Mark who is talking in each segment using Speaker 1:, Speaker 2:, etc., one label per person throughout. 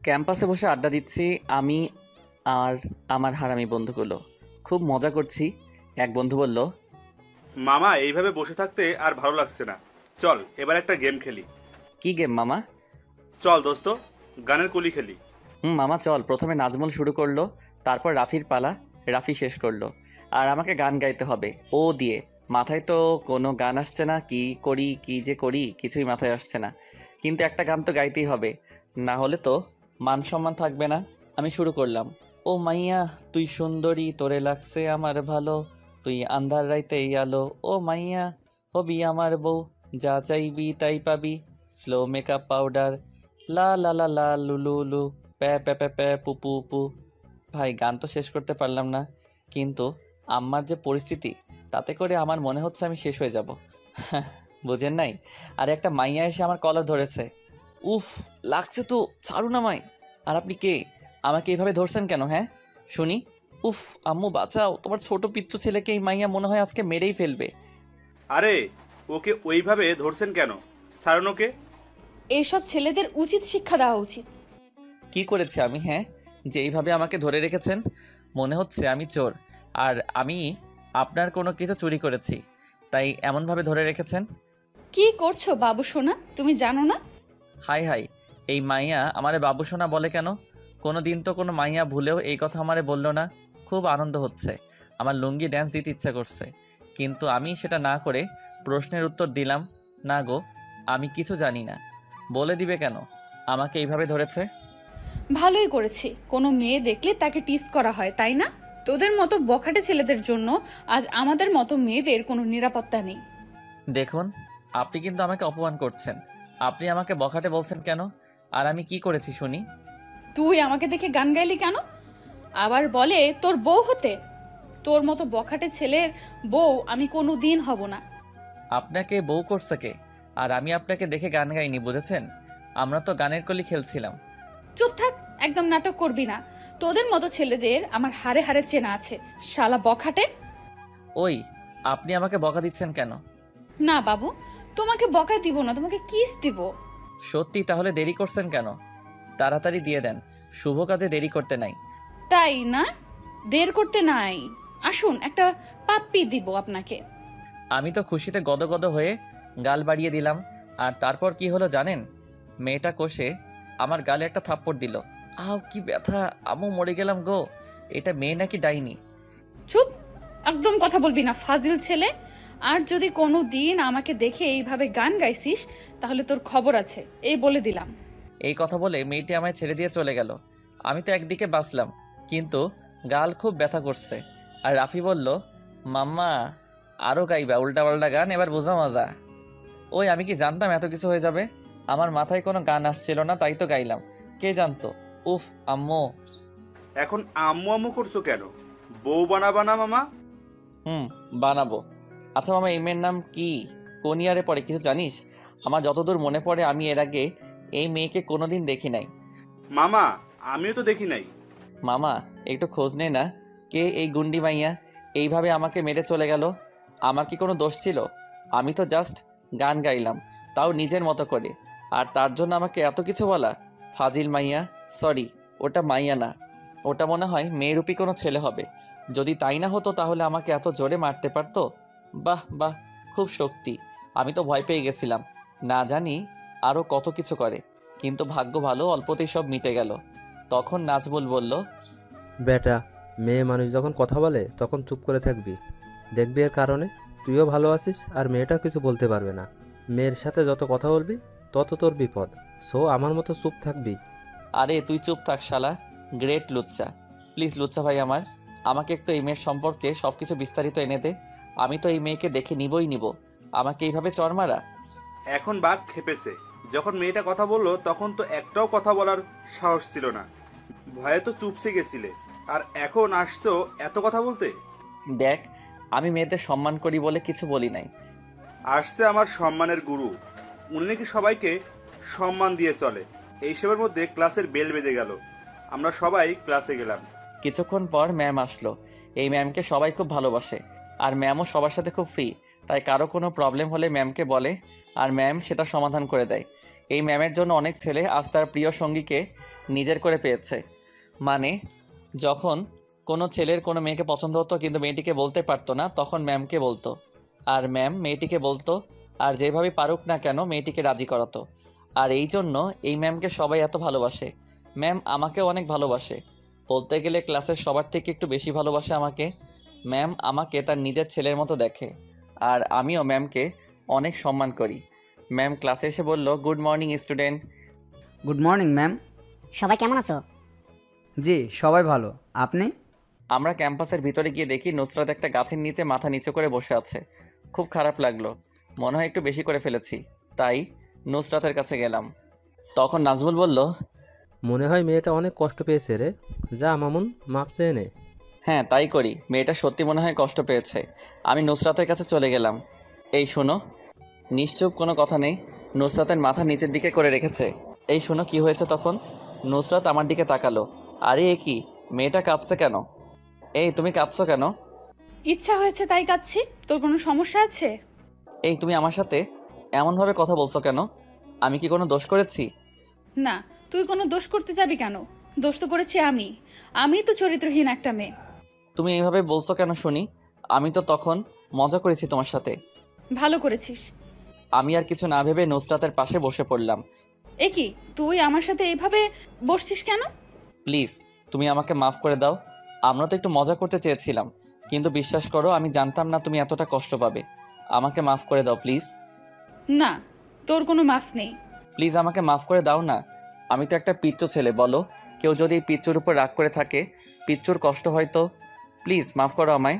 Speaker 1: ক্যাম্পাসে বসে আড্ডা দিচ্ছি আমি আর আমার হারামি বন্ধুগুলো। খুব মজা করছি। এক বন্ধু বলল,
Speaker 2: মামা এইভাবে বসে থাকতে আর ভালো লাগছে না, চল এবার একটা গেম খেলি।
Speaker 1: কি গেম মামা?
Speaker 2: চল দোস্ত, গানের কলি খেলি।
Speaker 1: মামা চল। প্রথমে নাজমুল শুরু করলো, তারপর রাফির পালা। রাফি শেষ করলো, আর আমাকে গান গাইতে হবে ও দিয়ে। মাথায় তো কোনো গান আসছে না, কি করি কি যে করি কিছুই মাথায় আসছে না। কিন্তু একটা গান তো গাইতেই হবে, না হলে তো মান সম্মান থাকবে না। আমি শুরু করলাম, ও মাইয়া তুই সুন্দরী তোরে লাগছে আমার ভালো, তুই আন্ধার রাইতেই আলো, ও মাইয়া হবি আমার বউ, যা চাইবি তাই পাবি, স্লো মেকআপ পাউডার, লা লা লা লা লুলু লু, প্যা প্যা প্যা প্যা পু পু পু। ভাই গান তো শেষ করতে পারলাম না, কিন্তু আম্মার যে পরিস্থিতি তাতে করে আমার মনে হচ্ছে আমি শেষ হয়ে যাব। বুঝেন নাই? আর একটা মাইয়া এসে আমার কলার ধরেছে। উফ, লাগছে তো, ছাড়ুন আমায়। আর আপনি কে? আমাকে এইভাবে ধরছেন কেন? হ্যাঁ শুনি। উফ আম্মু বাঁচাও, তোমার ছোট পিচ্চু ছেলেকে এই মাইয়া মনে হয় আজকে মেরেই ফেলবে।
Speaker 2: আরে ওকে ওইভাবে ধরছেন কেন? সারানোকে।
Speaker 3: এইসব ছেলেদের উচিত শিক্ষা দেওয়া উচিত।
Speaker 1: কি করেছি আমি হ্যাঁ, যে এইভাবে আমাকে ধরে রেখেছেন? মনে হচ্ছে আমি চোর, আর আমি আপনার কোনো কিছু চুরি করেছি, তাই এমনভাবে ধরে রেখেছেন।
Speaker 3: কি করছো বাবু সোনা, তুমি জানো না?
Speaker 1: হাই হাই, এই মাইয়া আমারে বাবু সোনা বলে কেন? কোনো দিন তো কোনো মাইয়া ভুলেও এই কথা আমারে বললো না। খুব আনন্দ হচ্ছে, আমার লুঙ্গি ড্যান্স দিতে ইচ্ছা করছে, কিন্তু আমি সেটা না করে প্রশ্নের উত্তর দিলাম, না গো আমি কিছু জানি না। বলে দিবে কেন আমাকে এইভাবে ধরেছে?
Speaker 3: ভালোই করেছি, কোনো মেয়ে দেখলে তাকে টিস করা হয় তাই না? তোদের মতো বখাটে ছেলেদের জন্য আজ আমাদের মতো মেয়েদের কোনো নিরাপত্তা নেই।
Speaker 1: দেখুন, আপনি কিন্তু আমাকে অপমান করছেন। আপনি আমাকে বখাটে বলছেন কেন? আর আমি কি করেছি শুনি?
Speaker 3: তুই আমাকে দেখে গান গাইলি কেন? আবার বলে তোর বউ হতে। তোর মতো বখাটে ছেলের বউ আমি কোনো দিন হব না।
Speaker 1: আপনাকে বউ করছে কে? আর আমি আপনাকে দেখে গান গাইনি, বুঝেছেন? আমরা তো গানের কলি খেলছিলাম।
Speaker 3: চুপ থাক, একদম নাটক করবি না। তোদের মতো ছেলেদের আমার হাড়ে হাড়ে চেনা আছে, শালা বখাটে।
Speaker 1: ওই, আপনি আমাকে বকা দিচ্ছেন কেন?
Speaker 3: না বাবু, তোমাকে বকা দিব না, তোমাকে কিস দিব।
Speaker 1: সত্যি? তাহলে দেরি করছেন কেন? তাড়াতাড়ি দিয়ে দেন, শুভ কাজে দেরি করতে নাই।
Speaker 3: তাই না? দের করতে নাই। আসুন একটা পাপ্পি দিব আপনাকে।
Speaker 1: আমি তো খুশিতে গদগদ হয়ে গাল বাড়িয়ে দিলাম। আর তারপর কি হলো জানেন? মেয়েটা কষে আমার গালে একটা থাপ্পড় দিল। আও কি ব্যথা, আমু মরে গেলাম গো। এটা মেয়ে নাকি ডাইনি?
Speaker 3: চুপ, একদম কথা বলবি না ফাজিল ছেলে। আর যদি কোনো দিন আমাকে দেখে এইভাবে গান গাইছিস তাহলে তোর খবর আছে, এই বলে দিলাম।
Speaker 1: এই কথা বলে মেয়েটি আমায় ছেড়ে দিয়ে চলে গেল। আমি তো একদিকে বাঁচলাম, কিন্তু গাল খুব ব্যথা করছে। আর রাফি বলল, মাম্মা আরও গাইবা উল্টাপাল্টা গান, এবার বোঝা মজা। ওই আমি কি জানতাম এত কিছু হয়ে যাবে? আমার মাথায় কোনো গান আসছিল না, তাই তো গাইলাম। কে জানতো? উফ আম্মু।
Speaker 2: এখন আম্মু আম্মু করছো কেন? বউ বানাবা না মামা?
Speaker 1: বানাবো। আচ্ছা মামা, এই মেয়ের নাম কি? কোন ইয়ারে পড়ে কিছু জানিস? আমার যতদূর মনে পড়ে আমি এর আগে এই মেয়েকে কোনোদিন দেখি নাই।
Speaker 2: মামা আমিও তো দেখি নাই।
Speaker 1: মামা একটু খোঁজ নে না, কে এই গুন্ডি মাইয়া এইভাবে আমাকে মেরে চলে গেল? আমার কি কোনো দোষ ছিল? আমি তো জাস্ট গান গাইলাম, তাও নিজের মতো করে, আর তার জন্য আমাকে এত কিছু বলা? ফাজিল মাইয়া। সরি, ওটা মাইয়া না, ওটা মনে হয় মেয়েরূপী কোনো ছেলে হবে। যদি তাই না হতো তাহলে আমাকে এত জোরে মারতে পারতো। বাহ বাহ, খুব শক্তি। আমি তো ভয় পেয়ে গেছিলাম, না জানি আরও কত কিছু করে, কিন্তু ভাগ্য ভালো, অল্পতেই সব মিটে গেল। তখন নাজমুল বলল,
Speaker 4: বেটা, মেয়ে মানুষ যখন কথা বলে তখন চুপ করে থাকবি। দেখবি এর কারণে তুইও ভালো আছিস আর মেয়েটাও কিছু বলতে পারবে না। মেয়ের সাথে যত কথা বলবি তত তোর বিপদ। সো আমার মতো চুপ থাকবি।
Speaker 1: আরে তুই চুপ থাক শালা, গ্রেট লুচ্চা। প্লিজ লুচ্চা ভাই আমার, আমাকে একটু এই মেয়ের সম্পর্কে সব কিছু বিস্তারিত এনে দে। আমি তো এই মেয়েকে দেখে নিবই নিব, আমাকে এইভাবে চর মারা।
Speaker 2: এখন বাঘ খেপেছে। যখন মেয়েটা কথা বললো তখন তো একটাও কথা বলার সাহস ছিল না, ভয়ে তো চুপসে গেছিলে, আর এখন আসছো এত কথা বলতে।
Speaker 1: দেখ, আমি মেয়েদের সম্মান করি বলে কিছু বলি নাই।
Speaker 2: আসছে আমার সম্মানের গুরু, উনি নাকি সবাইকে সম্মান দিয়ে চলে। এইসবের মধ্যে ক্লাসের বেল বেজে গেল, আমরা সবাই ক্লাসে গেলাম।
Speaker 1: কিছুক্ষণ পর ম্যাম আসলো। এই ম্যামকে সবাই খুব ভালোবাসে, আর ম্যামও সবার সাথে খুব ফ্রি। তাই কারো কোনো প্রবলেম হলে ম্যামকে বলে আর ম্যাম সেটা সমাধান করে দেয়। এই ম্যামের জন্য অনেক ছেলে আজ তার প্রিয় সঙ্গীকে নিজের করে পেয়েছে। মানে যখন কোনো ছেলের কোনো মেয়েকে পছন্দ হতো কিন্তু মেয়েটিকে বলতে পারতো না, তখন ম্যামকে বলতো আর ম্যাম মেয়েটিকে বলতো, আর যেভাবে পারুক না কেন মেয়েটিকে রাজি করাতো। আর এই জন্য এই ম্যামকে সবাই এত ভালোবাসে। ম্যাম আমাকেও অনেক ভালোবাসে, বলতে গেলে ক্লাসের সবার থেকে একটু বেশি ভালোবাসে আমাকে। ম্যাম আমাকে তার নিজের ছেলের মতো দেখে আর আমিও ম্যামকে অনেক সম্মান করি। ম্যাম ক্লাসে এসে বলল, good morning student.
Speaker 5: Good morning ma'am.
Speaker 6: সবাই কেমন আছো?
Speaker 5: জি সবাই ভালো, আপনি?
Speaker 1: আমরা ক্যাম্পাসের ভিতরে গিয়ে দেখি নুসরাত একটা গাছের নিচে মাথা নিচু করে বসে আছে। খুব খারাপ লাগলো, মনে হয় একটু বেশি করে ফেলেছি, তাই নুসরাতের কাছে গেলাম। তখন নাজমুল বলল,
Speaker 4: মনে হয় মেয়েটা অনেক কষ্ট পেয়েছে রে, যা মামুন মাপ চেয়ে নে।
Speaker 1: হ্যাঁ তাই করি, মেয়েটা সত্যি মনে হয় কষ্ট পেয়েছে। আমি নুসরাতের কাছে চলে গেলাম। এই শোনো। নিশ্চুপ, কোনো কথা নেই, নুসরাতের মাথা নিচের দিকে করে রেখেছে। এই শোনো কি হয়েছে তখন? নুসরাত আমার দিকে তাকালো। আরে এ কি, মেয়েটা কাঁদছে কেন? এই তুমি কাঁদছো কেন?
Speaker 3: ইচ্ছা হয়েছে তাই কাচ্ছি। তোর কোনো সমস্যা আছে?
Speaker 1: এই তুমি আমার সাথে এমনভাবে কথা বলছো কেন? আমি কি কোনো দোষ করেছি?
Speaker 3: না, তুই কোনো দোষ করতে যাবি কেন? দোষ তো করেছি আমি তো চরিত্রহীন একটা মেয়ে।
Speaker 1: তুমি এইভাবে বলছো কেন শুনি? আমি তো তখন মজা করেছি তোমার সাথে।
Speaker 3: ভালো করেছিস।
Speaker 1: আমি আর কিছু না ভেবে নুসরাতের পাশে বসে পড়লাম।
Speaker 3: এ কি, তুই আমার সাথে এইভাবে বসছিস কেন?
Speaker 1: প্লিজ তুমি আমাকে মাফ করে দাও। আমরা তো একটু মজা করতে চেয়েছিলাম, কিন্তু বিশ্বাস করো আমি জানতাম না তুমি এতটা কষ্ট পাবে। আমাকে মাফ করে দাও প্লিজ।
Speaker 3: না, তোর কোনো মাফ নেই।
Speaker 1: প্লিজ আমাকে মাফ করে দাও না। আমি তো একটা পিচ্চু ছেলে, বলো কেউ যদি এই পিচ্চুর উপর রাগ করে থাকে, পিচ্চুর কষ্ট হয় তো। প্লিজ মাফ করো আমায়।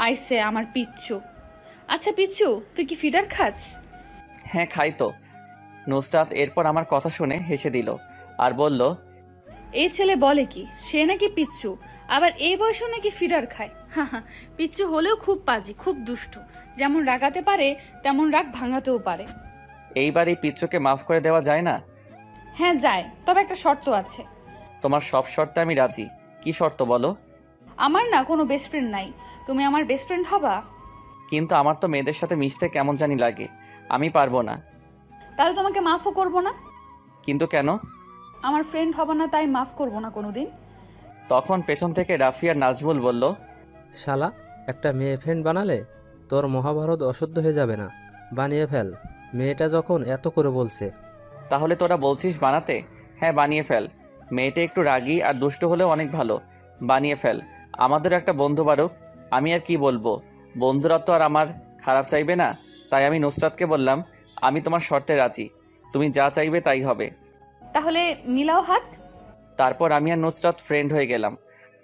Speaker 3: আইসে আমার পিচ্চু। আচ্ছা পিচ্চু, তুই কি ফিডার খাস?
Speaker 1: হ্যাঁ খাই তো। নুসরাত এরপর আমার কথা শুনে হেসে দিল আর বলল,
Speaker 3: এই ছেলে বলে কি, সে নাকি পিচ্চু, আবার এই বয়সেও নাকি ফিডার খায়। হা, পিচ্চু হলেও খুব পাজি, খুব দুষ্টু। যেমন রাগাতে পারে তেমন রাগ ভাঙাতেও পারে।
Speaker 1: এইবার এই পিচ্চুকে মাফ করে দেওয়া যায় না?
Speaker 3: হ্যাঁ যায়, তবে একটা শর্ত আছে।
Speaker 1: তোমার সব শর্তে আমি রাজি। কি শর্ত বলো?
Speaker 3: আমার না কোনো বেস্ট ফ্রেন্ড নাই, তুমি আমার বেস্ট ফ্রেন্ড হবা।
Speaker 1: কিন্তু আমার তো মেয়েদের সাথে মিশতে কেমন জানি লাগে, আমি পারবো না।
Speaker 3: তাহলে তোমাকে মাফও করব না।
Speaker 1: কিন্তু কেন?
Speaker 3: আমার ফ্রেন্ড হবা না তাই মাফ করব না কোনোদিন।
Speaker 1: তখন পেছন থেকে রাফি আর নাজমুল বলল,
Speaker 4: শালা, একটা মেয়ে ফ্রেন্ড বানালে তোর মহাভারত অশুদ্ধ হয়ে যাবে না, বানিয়ে ফেল। মেয়েটা যখন এত করে বলছে।
Speaker 1: তাহলে তোরা বলছিস বানাতে? হ্যাঁ বানিয়ে ফেল। মেয়েটা একটু রাগী আর দুষ্ট হলেও অনেক ভালো, বানিয়ে ফেল। আমাদের একটা বন্ধু বারুক। আমি আর কি বলবো, বন্ধুরা তো আর আমার খারাপ চাইবে না। তাই আমি নুসরাতকে বললাম, আমি তোমার শর্তে রাজি, তুমি যা চাইবে তাই হবে।
Speaker 3: তাহলে মিলাও হাত।
Speaker 1: তারপর আমি আর নুসরাত ফ্রেন্ড হয়ে গেলাম।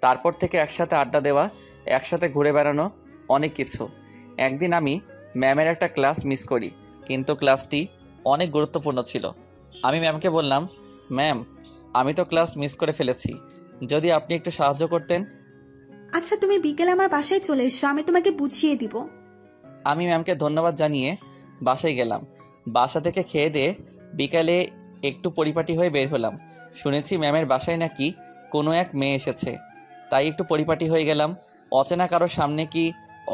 Speaker 1: তারপর থেকে একসাথে আড্ডা দেওয়া, একসাথে ঘুরে বেড়ানো, অনেক কিছু। একদিন আমি ম্যামের একটা ক্লাস মিস করি, কিন্তু ক্লাসটি অনেক গুরুত্বপূর্ণ ছিল। আমি ম্যামকে বললাম, ম্যাম আমি তো ক্লাস মিস করে ফেলেছি, যদি আপনি একটু সাহায্য করতেন।
Speaker 7: আচ্ছা তুমি বিকেলে আমার বাসায় চলে এসো, আমি তোমাকে বুঝিয়ে দিব।
Speaker 1: আমি ম্যামকে ধন্যবাদ জানিয়ে বাসায় গেলাম। বাসা থেকে খেয়ে দিয়ে বিকালে একটু পরিপাটি হয়ে বের হলাম। শুনেছি ম্যামের বাসায় নাকি কোনো এক মেয়ে এসেছে, তাই একটু পরিপাটি হয়ে গেলাম। অচেনা কারোর সামনে কি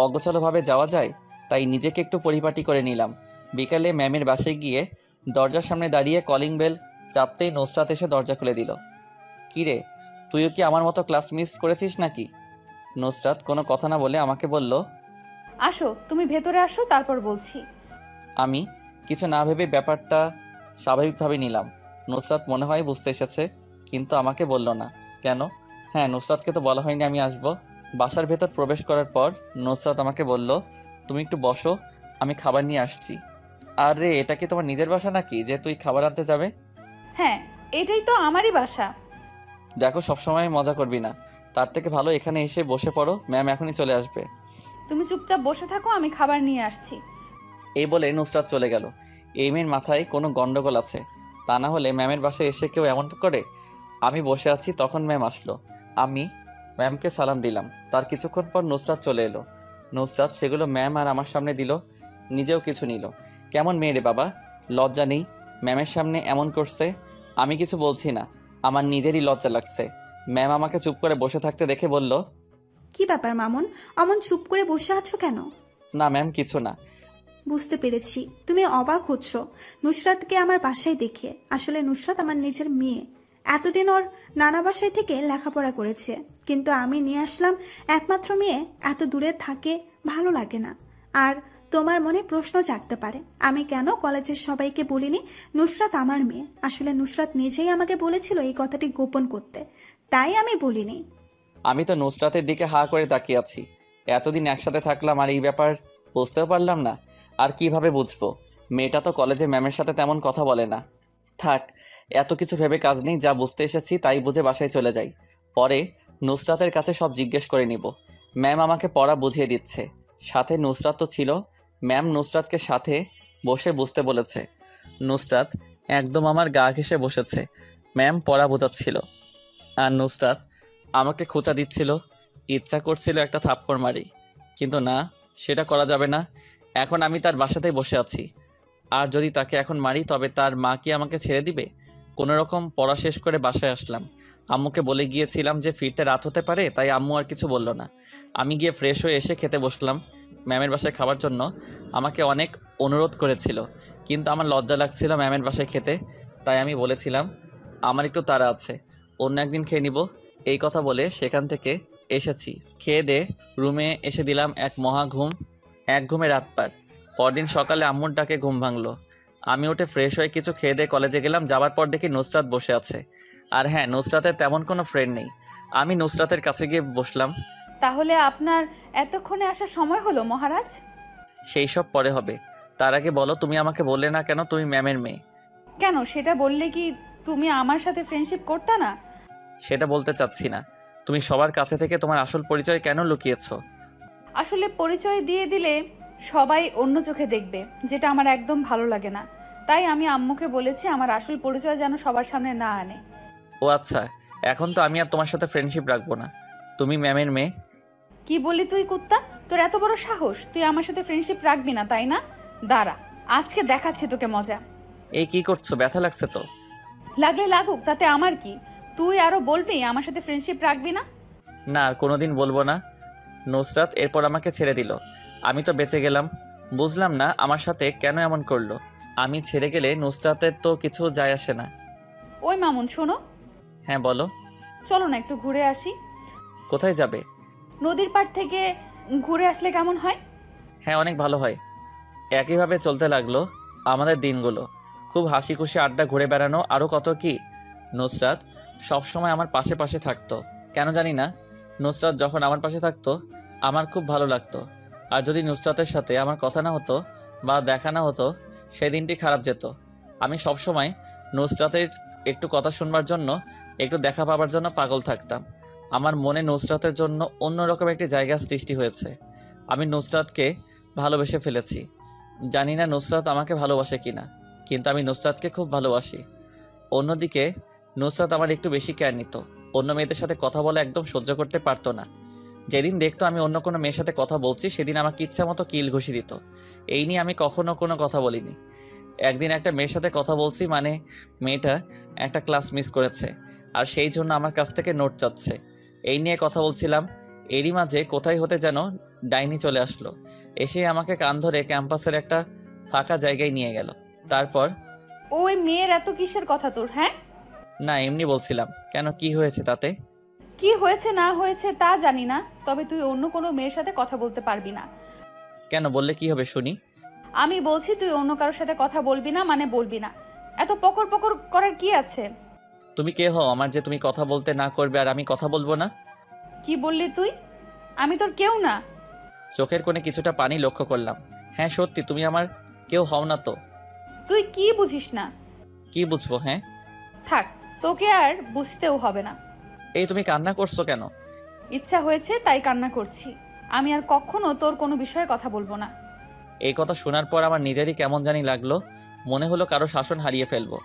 Speaker 1: অগোছালোভাবে যাওয়া যায়, তাই নিজেকে একটু পরিপাটি করে নিলাম। বিকালে ম্যামের বাসায় গিয়ে দরজার সামনে দাঁড়িয়ে কলিং বেল চাপতেই নুসরাত এসে দরজা খুলে দিল। কিরে, তুইও কি আমার মতো ক্লাস মিস করেছিস নাকি? নুসরাত কোনো কথা না বলে আমাকে বলল,
Speaker 3: আসো, তুমি ভেতরে আসো, তারপর বলছি।
Speaker 1: আমি কিছু না ভেবে ব্যাপারটা স্বাভাবিকভাবে নিলাম। নুসরাত মনে হয় বুঝতে এসেছে, কিন্তু আমাকে বলল না কেন। হ্যাঁ, নুসরাতকে তো বলা হয়নি আমি আসব। বাসার ভেতর প্রবেশ করার পর নুসরাত আমাকে বলল, তুমি একটু বসো, আমি খাবার নিয়ে আসছি। আরে এটা কি তোমার নিজের বাসা নাকি যে তুই খাবার আনতে যাবে?
Speaker 3: হ্যাঁ, এটাই তো আমারই বাসা।
Speaker 1: দেখো সবসময় মজা করবি না, তার থেকে ভালো এখানে এসে বসে পড়ো, ম্যাম এখনই চলে আসবে।
Speaker 3: তুমি চুপচাপ বসে থাকো, আমি খাবার নিয়ে আসছি।
Speaker 1: এই বলে নুসরাত চলে গেল। এই মেয়ের মাথায় কোনো গন্ডগোল আছে, তা না হলে ম্যামের বাসায় এসে কেউ এমন করে। আমি বসে আছি, তখন ম্যাম আসলো। আমি ম্যামকে সালাম দিলাম। তার কিছুক্ষণ পর নুসরাত চলে এলো। নুসরাত সেগুলো ম্যাম আর আমার সামনে দিল, নিজেও কিছু নিল। কেমন মেয়ে রে বাবা, লজ্জা নেই? ম্যামের সামনে এমন করছে। আমি কিছু বলছি না, আমার নিজেরই লজ্জা লাগছে। ম্যাম আমাকে চুপ করে বসে থাকতে দেখে বলল,
Speaker 7: কি ব্যাপার মামুন, অমন চুপ করে বসে আছো কেন?
Speaker 1: না ম্যাম, কিছু না।
Speaker 7: বুঝতে পেরেছি তুমি অবাক হচ্ছ নুসরাতকে আমার বাসায় দেখে। আসলে নুসরাত আমার নিজের মেয়ে। এতদিন ওর নানা বাসায় থেকে লেখাপড়া করেছে, কিন্তু আমি নিয়ে আসলাম একমাত্র মেয়ে। এত দূরে থাকে, ভালো লাগে না। আর তোমার মনে প্রশ্ন জাগতে পারে আমি কেন কলেজের সবাইকে বলিনি নুসরাত আমার মেয়ে। আসলে নুসরাত নিজেই আমাকে বলেছিল এই কথাটি গোপন করতে, তাই আমি বলিনি।
Speaker 1: আমি তো নুসরাতের দিকে হা করে তাকিয়ে আছি। এতদিন একসাথে থাকলাম আর এই ব্যাপার বুঝতেও পারলাম না। আর কিভাবে বুঝবো? মেয়েটা তো কলেজে ম্যামের সাথে তেমন কথা বলে না। থাক, এত কিছু ভেবে কাজ নেই, যা বুঝতে এসেছি তাই বুঝে বাসায় চলে যাই। পরে নুসরাতের কাছে সব জিজ্ঞেস করে নিব। ম্যাম আমাকে পড়া বুঝিয়ে দিচ্ছে, সাথে নুসরাত তো ছিল। ম্যাম নুসরাতকে সাথে বসে বুঝতে বলেছে। নুসরাত একদম আমার গা ঘেঁষে বসেছে। ম্যাম পড়া বোঝাচ্ছিল আর নুসরাত আমাকে খোঁচা দিচ্ছিল। ইচ্ছা করছিল একটা থাপ্পড় মারি, কিন্তু না, সেটা করা যাবে না। এখন আমি তার বাসাতেই বসে আছি, আর যদি তাকে এখন মারি তবে তার মা কি আমাকে ছেড়ে দিবে? কোনো রকম পড়া শেষ করে বাসায় আসলাম। আম্মুকে বলে গিয়েছিলাম যে ফিরতে রাত হতে পারে, তাই আম্মু আর কিছু বলল না। আমি গিয়ে ফ্রেশ হয়ে এসে খেতে বসলাম। ম্যামের বাসায় খাবার জন্য আমাকে অনেক অনুরোধ করেছিল, কিন্তু আমার লজ্জা লাগছিল ম্যামের বাসায় খেতে। তাই আমি বলেছিলাম আমার একটু তাড়া আছে, অন্য একদিন খেয়ে নিব। এই কথা বলে সেখান থেকে এসেছি। খেয়ে দে রুমে এসে দিলাম এক মহা ঘুম। এক ঘুমে রাত পার। পরদিন সকালে আম্মুর ডাকে ঘুম ভাঙলো। আমি উঠে ফ্রেশ হয়ে কিছু খেয়ে দিয়ে কলেজে গেলাম। যাবার পর দেখি নুসরাত বসে আছে। আর হ্যাঁ, নুসরাতের তেমন কোনো ফ্রেন্ড নেই। আমি নুসরাতের কাছে গিয়ে বসলাম।
Speaker 3: তাহলে আপনার এতক্ষণে আসার সময় হলো মহারাজ?
Speaker 1: সেই সব পরে হবে, তার আগে বলো তুমি আমাকে বললে না কেন তুমি ম্যামের মেয়ে?
Speaker 3: কেন, সেটা বললে কি তুমি আমার সাথে ফ্রেন্ডশিপ করতে না?
Speaker 1: সেটা বলতে চাচ্ছি না। তুমি সবার কাছে থেকে তোমার আসল পরিচয় কেন লুকিয়েছো?
Speaker 3: আসলে পরিচয় দিয়ে দিলে সবাই অন্য চোখে দেখবে, যেটা আমার একদম ভালো লাগে না। তাই আমি আম্মুকে বলেছি আমার আসল পরিচয় যেন সবার সামনে না আনে।
Speaker 1: ও আচ্ছা, এখন তো আমি আর তোমার সাথে ফ্রেন্ডশিপ রাখবো না। তুমি ম্যামের মেয়ে।
Speaker 3: কি বললি তুই কুত্তা? তোর এত বড় সাহস, তুই আমার সাথে ফ্রেন্ডশিপ রাখবি না তাই না? দাঁড়া, আজকে দেখাচ্ছি তোকে মজা।
Speaker 1: এই কি করছো? ব্যথা লাগছে তো?
Speaker 3: লাগলে লাগুক, তাতে আমার কি? তুই আরো বলবি আমার সাথে ফ্রেন্ডশিপ রাখবি না?
Speaker 1: না, আর কোনোদিন বলবো না। নুসরাত এরপর আমাকে ছেড়ে দিল। আমি তো বেঁচে গেলাম। বুঝলাম না আমার সাথে কেন এমন করলো। আমি ছেড়ে গেলে নুসরাতের তো কিছু যায় আসে না।
Speaker 3: ওই মামুন শোনো।
Speaker 1: হ্যাঁ বলো।
Speaker 3: চলো না একটু ঘুরে আসি।
Speaker 1: কোথায় যাবে?
Speaker 3: নদীর পাড় থেকে ঘুরে আসলে কেমন হয়?
Speaker 1: হ্যাঁ, অনেক ভালো হয়। একইভাবে চলতে লাগলো আমাদের দিনগুলো। খুব হাসি খুশি আড্ডা, ঘুরে বেড়ানো, আরও কত কি। নুসরাত সবসময় আমার পাশে পাশে থাকতো। কেন জানি না, নুসরাত যখন আমার পাশে থাকতো আমার খুব ভালো লাগতো। আর যদি নুসরাতের সাথে আমার কথা না হতো বা দেখা না হতো, সেই দিনটি খারাপ যেত। আমি সবসময় নুসরাতের একটু কথা শুনবার জন্য, একটু দেখা পাবার জন্য পাগল থাকতাম। আমার মনে নুসরাতের জন্য অন্যরকম একটি জায়গা সৃষ্টি হয়েছে। আমি নুসরাতকে ভালোবেসে ফেলেছি। জানি না নুসরাত আমাকে ভালোবাসে কিনা, কিন্তু আমি নুসরাতকে খুব ভালোবাসি। অন্যদিকে নুসরাত আমার একটু বেশি কেয়ার নিত। অন্য মেয়েদের সাথে কথা বলা একদম সহ্য করতে পারতো না। যেদিন দেখতো আমি অন্য কোনো মেয়ের সাথে কথা বলছি, সেদিন আমাকে ইচ্ছা মতো কিল ঘুষি দিত। এই নিয়ে আমি কখনো কোনো কথা বলিনি। একদিন একটা মেয়ের সাথে কথা বলছি, মানে মেয়েটা একটা ক্লাস মিস করেছে আর সেই জন্য আমার কাছ থেকে নোট চাচ্ছে। এই নিয়ে কথা বলছিলাম, এরই মাঝে কোথায় হতে যেন ডাইনি চলে আসলো। এসে আমাকে কান ধরে ক্যাম্পাসের একটা ফাঁকা জায়গায় নিয়ে গেল। তারপর
Speaker 3: ওই মেয়ের এত কিসের কথা তোর? হ্যাঁ
Speaker 1: না, এমনি বলছিলাম। কেন, কি হয়েছে তাতে?
Speaker 3: কি হয়েছে না হয়েছে তা জানি না, তবে তুই অন্য কোনো মেয়ের সাথে কথা বলতে পারবি না।
Speaker 1: কেন, বললে কি হবে শুনি?
Speaker 3: আমি বলছি তুই অন্য কারোর সাথে কথা বলবি না, মানে বলবি না। এত পকর পকর করার কি আছে?
Speaker 1: তুমি কে হও আমার যে তুমি কথা বলতে না করবে আর আমি কথা বলবো না?
Speaker 3: কি বললি তুই? আমি তোর কেউ না।
Speaker 1: চোখের কোণে কিছুটা পানি লক্ষ্য করলাম। হ্যাঁ সত্যি, তুমি আমার কেউ হও না তো।
Speaker 3: তুই কি বুঝিস না?
Speaker 1: কি বুঝবো? হ্যাঁ
Speaker 3: থাক, তোকে আর বুঝতেও হবে না।
Speaker 1: এই তুমি কান্না করছো কেন?
Speaker 3: ইচ্ছা হয়েছে তাই কান্না করছি। আমি আর কখনো তোর কোনো বিষয়ে কথা বলবো না।
Speaker 1: এই কথা শোনার পর আমার নিজেরই কেমন জানি লাগলো। মনে হলো কারো শাসন হারিয়ে ফেলবো।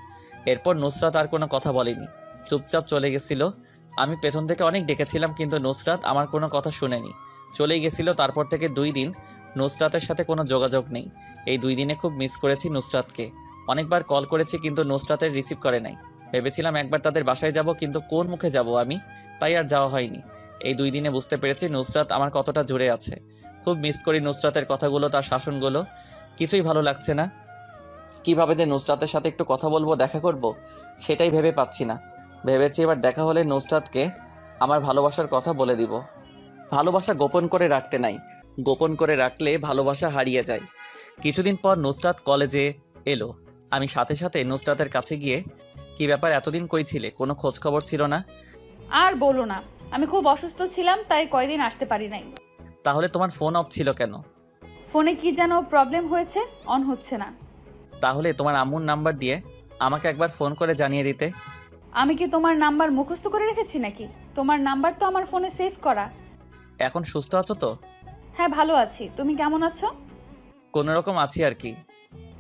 Speaker 1: এরপর নুসরাত আর কোনো কথা বলেনি, চুপচাপ চলে গেছিল। আমি পেছন থেকে অনেক ডেকেছিলাম, কিন্তু নুসরাত আমার কোনো কথা শুনেনি, চলেই গেছিল। তারপর থেকে 2 দিন নুসরাতের সাথে কোনো যোগাযোগ নেই। এই 2 দিনে খুব মিস করেছি নুসরাতকে। অনেকবার কল করেছি, কিন্তু নুসরাতের রিসিভ করে নাই। ভেবেছিলাম একবার তাদের বাসায় যাব, কিন্তু কোন মুখে যাব আমি, তাই আর যাওয়া হয়নি। এই 2 দিনে বুঝতে পেরেছি নুসরাত আমার কতটা জুড়ে আছে। খুব মিস করি নুসরাতের কথাগুলো, তার শাসনগুলো। কিছুই ভালো লাগছে না। কিভাবে যে নুসরাতের সাথে একটু কথা বলবো, দেখা করব, সেটাই ভেবে পাচ্ছি না। ভেবেছি এবার দেখা হলে নুসরাতকে আমার ভালোবাসার কথা বলে দিব। ভালোবাসা গোপন করে রাখতে নাই, গোপন করে রাখলে ভালোবাসা হারিয়ে যায়। কিছুদিন পর নুসরাত কলেজে এলো। আমি সাথে সাথে নুসরাতের কাছে গিয়ে, কি ব্যাপার, এতদিন কই ছিলে? কোনো খোঁজ খবর ছিল না।
Speaker 3: আর বলো না, আমি খুব অসুস্থ ছিলাম, তাই কয়দিন আসতে পারি নাই।
Speaker 1: তাহলে তোমার ফোন অফ ছিল কেন?
Speaker 3: ফোনে কি যেন প্রবলেম হয়েছে, অন হচ্ছে না।
Speaker 1: তাহলে তোমার আম্মুর নাম্বার দিয়ে আমাকে একবার ফোন করে জানিয়ে দিতে।
Speaker 3: আমি কি তোমার নাম্বার মুখস্থ করে রেখেছি নাকি? তোমার নাম্বার তো আমার ফোনে সেভ করা।
Speaker 1: এখন সুস্থ আছো তো?
Speaker 3: হ্যাঁ, ভালো আছি। তুমি কেমন আছো?
Speaker 1: কোনো রকম আছি আর কি।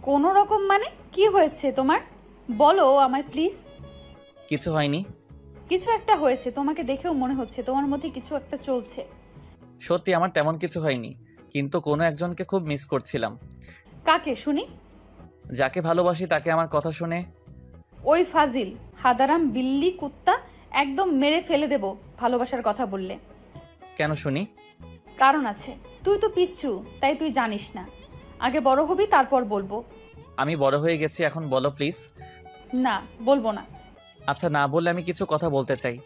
Speaker 3: কোনো রকম মানে? কি হয়েছে তোমার? বলো আমায় প্লিজ।
Speaker 1: কিছু হয়নি।
Speaker 3: কিছু একটা হয়েছে, তোমাকে দেখেও মনে হচ্ছে তোমার মধ্যে কিছু একটা চলছে।
Speaker 1: সত্যি আমার তেমন কিছু হয়নি, কিন্তু কোনো একজনকে খুব মিস করছিলাম।
Speaker 3: কাকে শুনি?
Speaker 1: যাকে ভালোবাসি তাকে আমার কথা শুনে।
Speaker 3: ওই ফাজিল হাদারাম বিল্লি কুত্তা, একদম মেরে ফেলে দেব ভালোবাসার কথা বললে।
Speaker 1: কেন শুনি?
Speaker 3: কারণ আছে, তুই তো পিচ্ছু, তাই তুই জানিস না। আগে বড় হবি, তারপর বলবো।
Speaker 1: আমি বড় হয়ে গেছি, এখন বলো প্লিজ।
Speaker 3: না, বলবো না।
Speaker 1: আচ্ছা, না বললে আমি কিছু কথা বলতে চাই।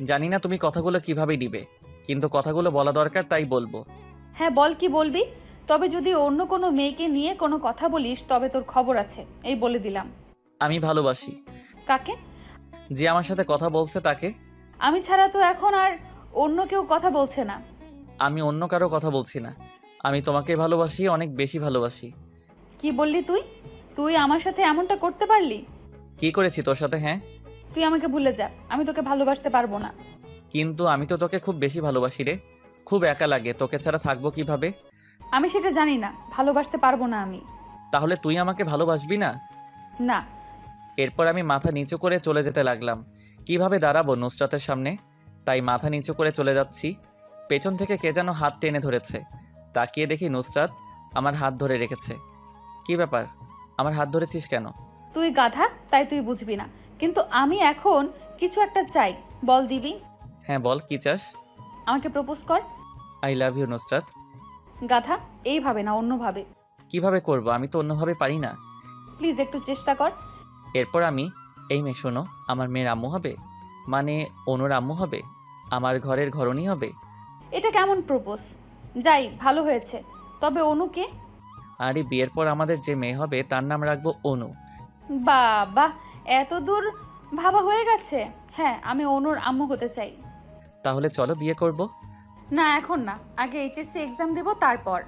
Speaker 1: জানি না তুমি কথাগুলো কিভাবে নিবে, কিন্তু কথাগুলো বলা দরকার, তাই বলবো।
Speaker 3: হ্যাঁ বল, কি বলবি? তবে যদি অন্য কোনো মেয়েকে নিয়ে কোনো কথা বলিস তবে তোর খবর আছে, এই বলে দিলাম।
Speaker 1: আমি ভালোবাসি।
Speaker 3: কাকে?
Speaker 1: যে আমার সাথে কথা বলছে তাকে।
Speaker 3: আমি ছাড়া তো এখন আর অন্য কেউ কথা বলছে না।
Speaker 1: আমি অন্য কারো কথা বলছি না, আমি তোমাকে ভালোবাসি, অনেক বেশি ভালোবাসি।
Speaker 3: কি বললি তুই? তুই আমার সাথে এমনটা করতে পারলি?
Speaker 1: কি করেছি তোর সাথে? হ্যাঁ,
Speaker 3: তুই আমাকে ভুলে যা, আমি তোকে ভালোবাসতে পারবো না।
Speaker 1: কিন্তু আমি তো তোকে খুব বেশি ভালোবাসি রে। খুব একা লাগে, তোকে ছাড়া থাকবো কিভাবে?
Speaker 3: আমি সেটা জানি না, ভালোবাসতে পারবো না আমি।
Speaker 1: তাহলে তুই আমাকে ভালোবাসবি না?
Speaker 3: না।
Speaker 1: এরপর আমি মাথা নিচু করে চলে যেতে লাগলাম। কিভাবে দাঁড়াবো নুসরাতের সামনে, তাই মাথা নিচু করে চলে যাচ্ছি। পেছন থেকে কে যেন হাত টেনে ধরেছে। তাকিয়ে দেখি নুসরাত আমার হাত ধরে রেখেছে। কি ব্যাপার, আমার হাত ধরেছিস কেন?
Speaker 3: তুই গাধা, তাই তুই বুঝবি না। কিন্তু আমি এখন কিছু একটা চাই, বল দিবি?
Speaker 1: হ্যাঁ বল, কি চাস?
Speaker 3: আমাকে প্রপোজ কর।
Speaker 1: I love you Nusrat.
Speaker 3: গাধা, এইভাবে না, অন্যভাবে।
Speaker 1: কিভাবে করব? আমি তো অন্যভাবে পারি না।
Speaker 3: প্লিজ একটু চেষ্টা কর।
Speaker 1: এরপর আমি, এই মেয়ে শোনো, আমার মেয়ের আম্মু হবে, মানে অনুর আম্মু হবে, আমার ঘরের ঘরণী হবে।
Speaker 3: এটা কেমন প্রপোজ? যাই, ভালো হয়েছে, তবে অনুকে?
Speaker 1: আরে বিয়ের পর আমাদের যে মেয়ে হবে তার নাম রাখবো অনু।
Speaker 3: বাবা, এত দূর ভাবা হয়ে গেছে। হ্যাঁ, আমি অনুর আম্মু হতে চাই।
Speaker 1: তাহলে চলো বিয়ে করব।
Speaker 3: না, এখন না, আগে এইচএসসি এক্সাম দেব, তারপর।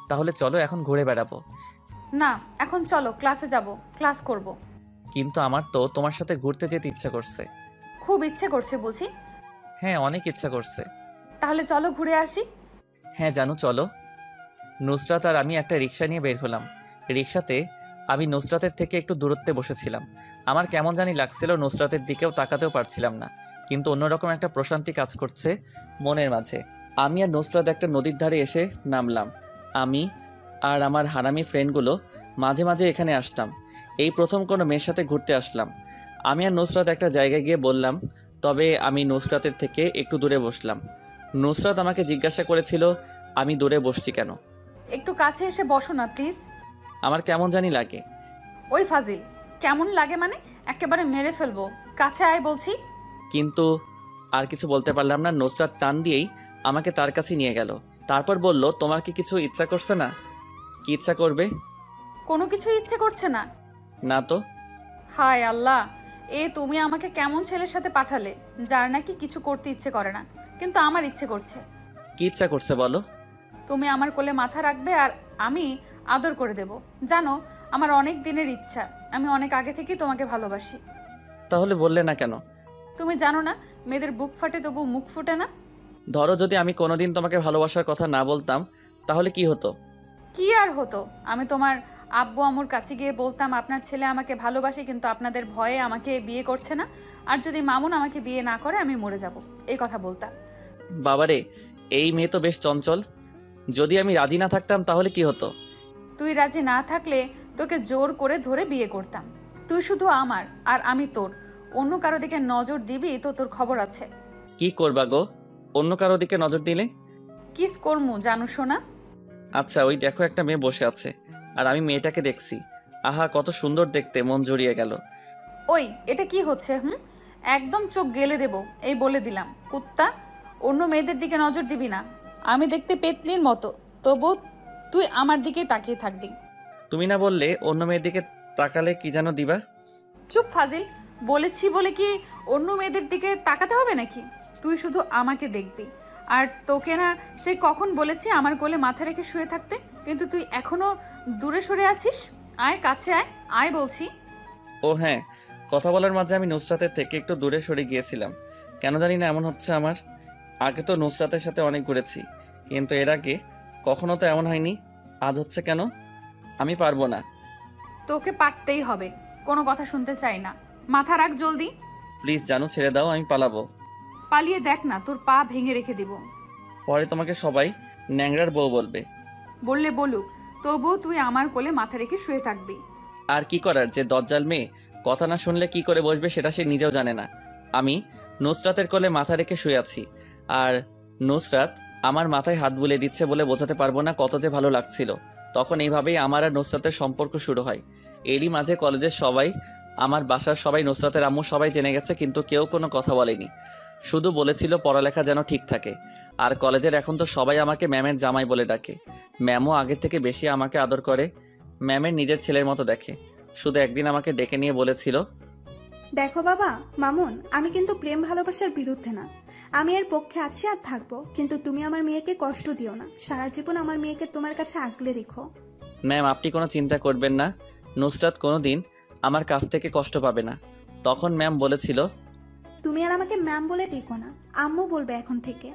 Speaker 1: তাহলে চলো এখন ঘুরে বেড়াবো।
Speaker 3: না, এখন চলো ক্লাসে যাব, ক্লাস করব।
Speaker 1: কিন্তু আমার তো তোমার সাথে ঘুরতে যেতে ইচ্ছা করছে।
Speaker 3: খুব ইচ্ছে করছে বুঝি?
Speaker 1: হ্যাঁ, অনেক ইচ্ছা করছে।
Speaker 3: তাহলে চলো ঘুরে আসি।
Speaker 1: হ্যাঁ জানু, চলো। নুসরাত আর আমি একটা রিক্সা নিয়ে বের হলাম। রিক্সাতে আমি নুসরাতের থেকে একটু দূরত্বে বসেছিলাম। আমার কেমন জানি লাগছিল, নুসরাতের দিকেও তাকাতেও পারছিলাম না, কিন্তু অন্যরকম একটা প্রশান্তি কাজ করছে মনের মাঝে। আমি আর নুসরাত একটা নদীর ধারে এসে নামলাম। আমি আর আমার হারামি ফ্রেন্ডগুলো মাঝে মাঝে এখানে আসতাম। এই প্রথম কোনো মেয়ের সাথে ঘুরতে আসলাম। আমি আর নুসরাত একটা জায়গায় গিয়ে বললাম, তবে আমি নুসরাতের থেকে একটু দূরে বসলাম। নুসরাত আমাকে জিজ্ঞাসা করেছিল আমি দূরে বসছি কেন।
Speaker 3: একটু কাছে এসে বসো না প্লিজ।
Speaker 1: আমার কেমন জানি লাগে।
Speaker 3: ওই ফাজিল, কেমন লাগে মানে? একেবারে মেরে ফেলবো, কাছে আয় বলছি।
Speaker 1: কিন্তু আর কিছু বলতে পারলাম না। নুসরাত টান দিয়েই আমাকে তার কাছে নিয়ে গেল। তারপর বলল, তোমার কি কিছু ইচ্ছা করছে না? কি ইচ্ছা করবে?
Speaker 3: কোনো কিছু ইচ্ছে করছে না?
Speaker 1: না তো।
Speaker 3: হায় আল্লাহ, তুমি আমাকে কেমন ছেলের সাথে পাঠালে, যার নাকি কিছু করতে ইচ্ছে করে না, কিন্তু আমার ইচ্ছে করছে।
Speaker 1: কি ইচ্ছা করছে বলো?
Speaker 3: তুমি আমার কোলে মাথা রাখবে আর আমি আদর করে দেব। জানো, আমার অনেক দিনের ইচ্ছা, আমি অনেক আগে থেকেই তোমাকে ভালোবাসি।
Speaker 1: তাহলে বললে না কেন?
Speaker 3: তুমি জানো না, মেয়েদের বুক ফাটে তবু মুখ ফুটে না।
Speaker 1: ধরো যদি আমি কোনোদিন তোমাকে ভালোবাসার কথা না বলতাম, তাহলে কি হতো?
Speaker 3: কি আর হতো? আমি তোমার আব্বু আম্মুর কাছে গিয়ে বলতাম আপনার ছেলে আমাকে ভালোবাসে, কিন্তু আপনাদের ভয়ে আমাকে বিয়ে করছে না, আর যদি মামুন আমাকে বিয়ে না করে আমি মরে যাব, এই কথা বলতাম।
Speaker 1: বাবারে, এই মেয়ে তো বেশ চঞ্চল। যদি আমি রাজি না থাকতাম তাহলে কি হতো?
Speaker 3: তুই রাজি না থাকলে তোকে জোর করে ধরে বিয়ে করতাম। তুই শুধু আমার আর আমি তোর, অন্য কারো দিকে নজর দিবি তো তোর খবর আছে।
Speaker 1: কি করবা গো অন্য কারো দিকে নজর দিলে?
Speaker 3: কিস করমু জানো শোনা?
Speaker 1: আচ্ছা ওই দেখো একটা মেয়ে বসে আছে, আর আমি মেয়েটাকে দেখছি। আহা কত সুন্দর দেখতে, মন জুড়িয়ে গেল।
Speaker 3: ওই এটা কি হচ্ছে? একদম চোখ গেলে দেবো, এই বলে দিলাম। কুত্তা, অন্য মেয়েদের দিকে নজর দিবি না। আমি দেখতে পেতনির মতো, তবু তুই আমার দিকে তাকিয়ে থাকবি।
Speaker 1: তুমি না বললে অন্য মেয়ের দিকে তাকালে কি যেন দিবা?
Speaker 3: চুপ ফাজিল, বলেছি বলে কি অন্য মেয়েদের দিকে তাকাতে হবে নাকি? তুই শুধু আমাকে দেখবি। আর তোকে না সে কখন বলেছি আমার কোলে মাথা রেখে শুয়ে থাকতে, কিন্তু তুই এখনো দূরে সরে আছিস। আয় কাছে আয়, আয় বলছি।
Speaker 1: ও হ্যাঁ, কথা বলার মাঝে আমি নুসরাতের থেকে একটু দূরে সরে গিয়েছিলাম। কেন জানি না এমন হচ্ছে আমার। আগে তো নুসরাতের সাথে অনেক ঘুরেছি, কিন্তু এর আগে কখনো তো এমন হয়নি। আজ হচ্ছে কেন? আমি পারবো না।
Speaker 3: তোকে পারতেই হবে, কোনো কথা শুনতে চাই না। মাথা রাখ জলদি।
Speaker 1: প্লিজ জানু, ছেড়ে দাও, আমি পালাবো।
Speaker 3: পালিয়ে দেখ না, তোর পা ভেঙে রেখে দিব।
Speaker 1: পরে তোমাকে সবাই ন্যাংরার বউ বলবে।
Speaker 3: বললে বলুক, তবুও তুই আমার কোলে মাথা রেখে শুয়ে থাকবি।
Speaker 1: আর কি করার, যে দজ্জাল মেয়ে কথা না শুনলে কি করে বসবে সেটা সে নিজেও জানে না। আমি নুসরাতের কোলে মাথা রেখে শুয়ে আছি, আর নুসরাত আমার মাথায় হাত বুলিয়ে দিচ্ছে বলে বোঝাতে পারবো না কত যে ভালো লাগছিল। তখন এইভাবেই আমার আর নুসরাতের সম্পর্ক শুরু হয়। এরই মাঝে কলেজের সবাই, আমার বাসার সবাই, নুসরাতের আম্মু সবাই জেনে গেছে, কিন্তু কেউ কোনো কথা বলেনি। শুধু বলেছিল পড়ালেখা যেন ঠিক থাকে। আর কলেজের এখন তো সবাই আমাকে ম্যামের জামাই বলে ডাকে। ম্যামও আগের থেকে বেশি আমাকে আদর করে, ম্যামের নিজের ছেলের মতো দেখে। শুধু একদিন আমাকে ডেকে নিয়ে বলেছিল,
Speaker 7: দেখো বাবা মামুন, আমি কিন্তু প্রেম ভালোবাসার বিরুদ্ধে না, আমি এর পক্ষে আছি আর থাকবো, কিন্তু তুমি আমার মেয়েকে কষ্ট দিও না। সারা জীবন আমার মেয়েকে তোমার কাছে আগলে রেখো।
Speaker 1: ম্যাম আপনি কোনো চিন্তা করবেন না, নুসরাত কোনো দিন আমার কাছ থেকে কষ্ট পাবে না। তখন ম্যাম বলেছিল,
Speaker 7: তুমি আর আমাকে ম্যাম বলে ডেকো না, আম্মু বলবে এখন থেকে।